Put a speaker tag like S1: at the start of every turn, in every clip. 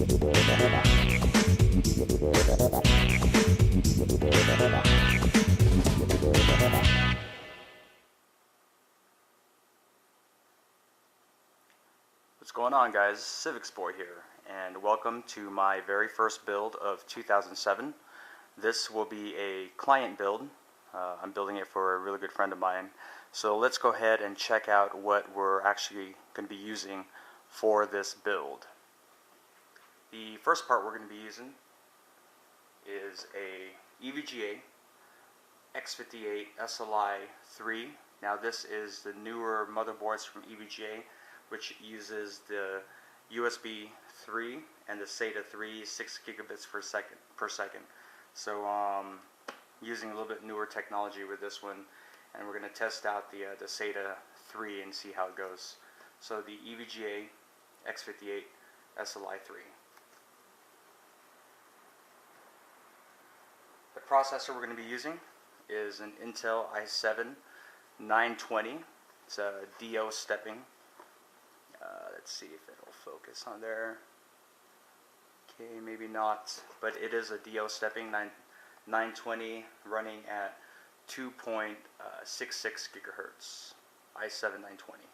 S1: What's going on, guys? Civics Boy here, and welcome to my very first build of 2007. This will be a client build. I'm building it for a really good friend of mine. So let's go ahead and check out what we're actually going to be using for this build. The first part we're going to be using is a EVGA X58 SLI 3. Now this is the newer motherboards from EVGA, which uses the USB 3 and the SATA3 6 gigabits per second. So using a little bit newer technology with this one, and we're going to test out the SATA3 and see how it goes. So the EVGA X58 SLI 3. The processor we're going to be using is an Intel i7 920. It's a DO stepping. Let's see if it'll focus on there. Okay, maybe not, but it is a DO stepping 920 running at 2.66 gigahertz, i7 920.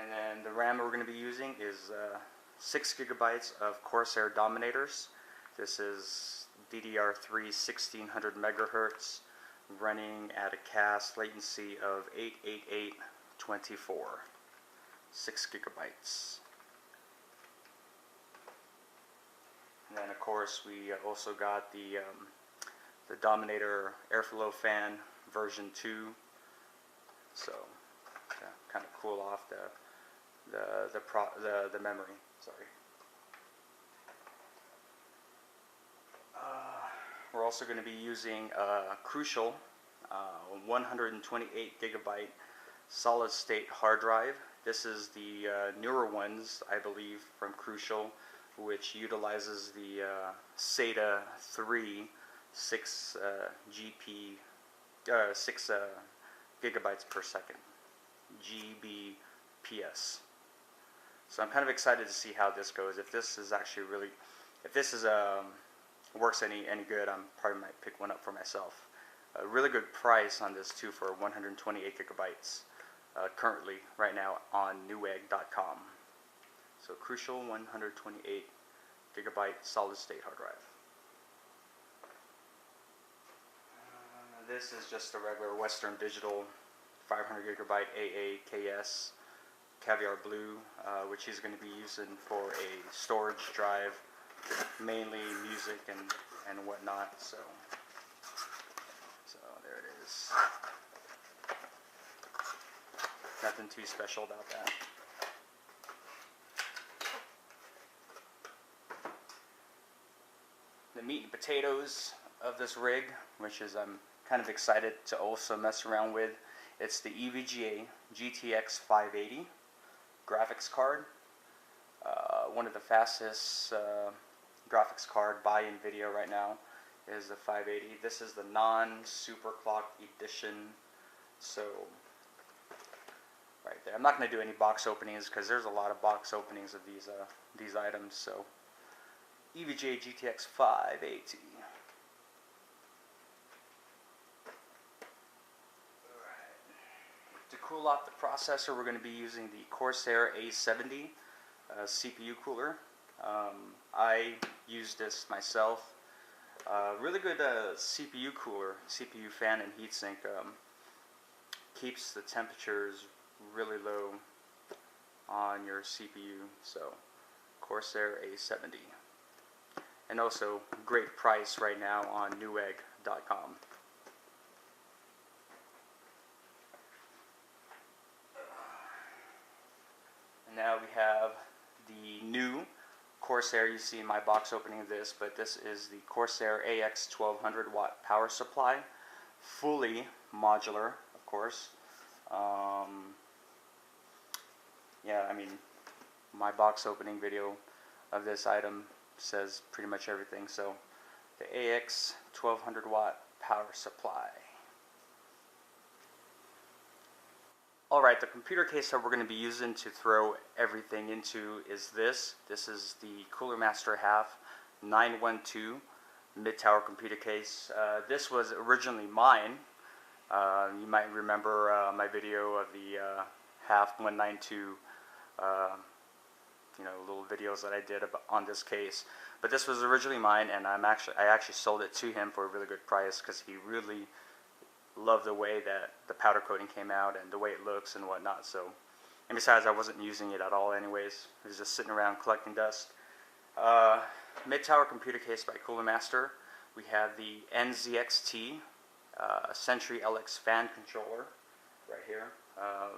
S1: And then the RAM we're going to be using is 6 gigabytes of Corsair Dominators. This is DDR3 1600 megahertz, running at a cast latency of 88824, 6 gigabytes. And then of course we also got the Dominator airflow fan version 2, so to kind of cool off the memory. Sorry. We're also going to be using a Crucial 128 gigabyte solid state hard drive. This is the newer ones, I believe, from Crucial, which utilizes the SATA3 6 gigabytes per second, GBps. So I'm kind of excited to see how this goes. If this is actually really, if this is works any good, I'm probably might pick one up for myself. A really good price on this too for 128 gigabytes currently right now on newegg.com. So Crucial 128 gigabyte solid state hard drive. This is just a regular Western Digital 500 gigabyte AAKS Caviar Blue, which he's going to be using for a storage drive, mainly music and whatnot. So there it is. Nothing too special about that. The meat and potatoes of this rig, which is I'm kind of excited to also mess around with. It's the EVGA GTX 580 graphics card. One of the fastest graphics card by NVIDIA right now is the 580. This is the non-super clock edition. So right there, I'm not going to do any box openings because there's a lot of box openings of these items. So EVGA GTX 580. To cool off the processor, we're going to be using the Corsair A70 CPU Cooler. I use this myself. Really good CPU cooler, CPU fan and heatsink. Keeps the temperatures really low on your CPU. So Corsair A70. And also great price right now on newegg.com. Now we have the new Corsair. You see my box opening of this, but this is the Corsair AX1200 watt power supply, fully modular, of course. Yeah, I mean, my box opening video of this item says pretty much everything. So the AX1200 watt power supply. Alright, the computer case that we're going to be using to throw everything into is this. This is the Cooler Master half 912 mid-tower computer case. This was originally mine. You might remember my video of the half 192 little videos that I did on this case. But this was originally mine, and I actually sold it to him for a really good price because he really loved the way that the powder coating came out and the way it looks and whatnot. So, and besides, I wasn't using it at all anyways. It was just sitting around collecting dust. Mid-tower computer case by Cooler Master. We have the NZXT Sentry LX fan controller right here. A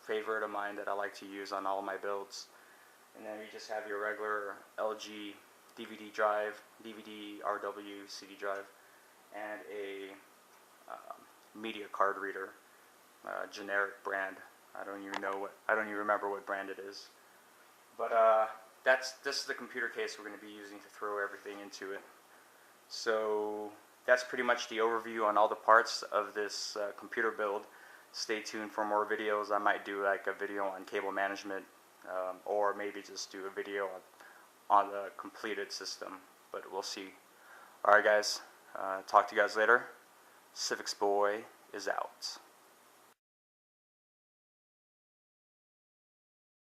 S1: favorite of mine that I like to use on all my builds. And then you just have your regular LG DVD drive, DVD, RW, CD drive, and a media card reader, generic brand. I don't even remember what brand it is. But this is the computer case we're going to be using to throw everything into it. So that's pretty much the overview on all the parts of this computer build. Stay tuned for more videos. I might do like a video on cable management, or maybe just do a video on the completed system, but we'll see. Alright guys, talk to you guys later. Civics Boy is out.